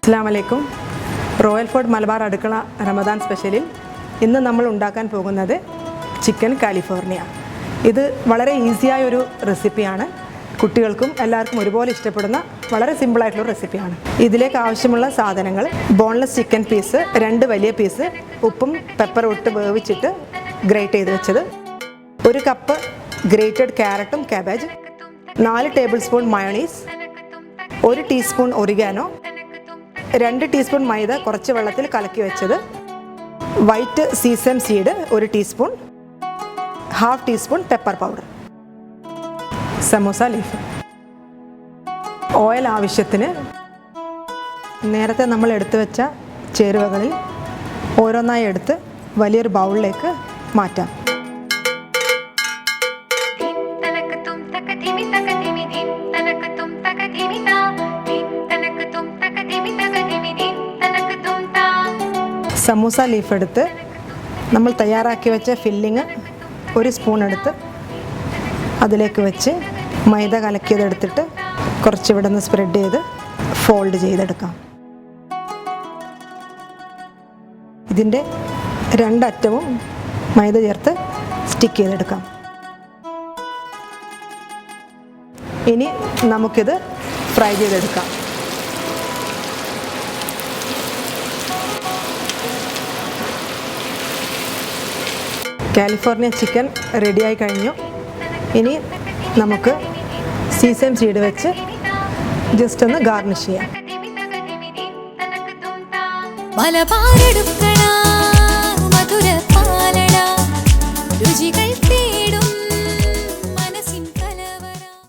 അസ്സലാമലൈക്കും. Royal food Malabar അടുക്കള റമദാൻ സ്പെഷ്യലിൽ ഇന്ന് നമ്മൾ ഉണ്ടാക്കാൻ പോകുന്നത് ചിക്കൻ കാലിഫോർണിയ. ഇത് വളരെ ഈസിയായ ഒരു റെസിപ്പിയാണ്. കുട്ടികൾക്കും എല്ലാവർക്കും ഒരുപോലെ ഇഷ്ടപ്പെടുന്ന വളരെ സിമ്പിളായിട്ടുള്ള റെസിപ്പിയാണ്. ഇതിലേക്ക് ആവശ്യമുള്ള സാധനങ്ങൾ: ബോൺലെസ് ചിക്കൻ പീസ് 2 വലിയ പീസ്, ഉപ്പും പെപ്പറും ഇട്ട് വേവിച്ചിട്ട് ഗ്രേറ്റ് ചെയ്ത് വെച്ചത്, 1 കപ്പ് ഗ്രേറ്റഡ് ക്യാരറ്റും cabbage, 4 tablespoon mayonnaise, 1 teaspoon oregano, 2 teaspoon മൈദ കുറച്ച് വെള്ളത്തിൽ കലക്കി വെച്ചത്, white sesame seed 1 teaspoon, 1/2 teaspoon pepper powder, samosa leaf. Oil ആവശ്യത്തിന്. നേരത്തെ നമ്മൾ എടുത്തു വെച്ച ചേരുവകളിൽ ഓരോന്നായി എടുത്ത് വലിയൊരു ബൗളിലേക്ക് മാറ്റാം. സമൂസ ലീഫ് എടുത്ത് നമ്മൾ തയ്യാറാക്കി വെച്ച ഫില്ലിങ് 1 സ്പൂൺ എടുത്ത് അതിലേക്ക് വെച്ച് മൈദ കലക്കിയതെടുത്തിട്ട് കുറച്ച് ഇവിടെ നിന്ന് സ്പ്രെഡ് ചെയ്ത് ഫോൾഡ് ചെയ്തെടുക്കാം. ഇതിൻ്റെ 2 അറ്റവും മൈദ ചേർത്ത് സ്റ്റിക്ക് ചെയ്തെടുക്കാം. ഇനി നമുക്കിത് ഫ്രൈ ചെയ്തെടുക്കാം. കാലിഫോർണിയ ചിക്കൻ റെഡിയായി കഴിഞ്ഞു. ഇനി നമുക്ക് സീസം സീഡ് വെച്ച് ജസ്റ്റ് ഒന്ന് ഗാർണിഷ് ചെയ്യാം. മലബാർ അടുക്കള മധുര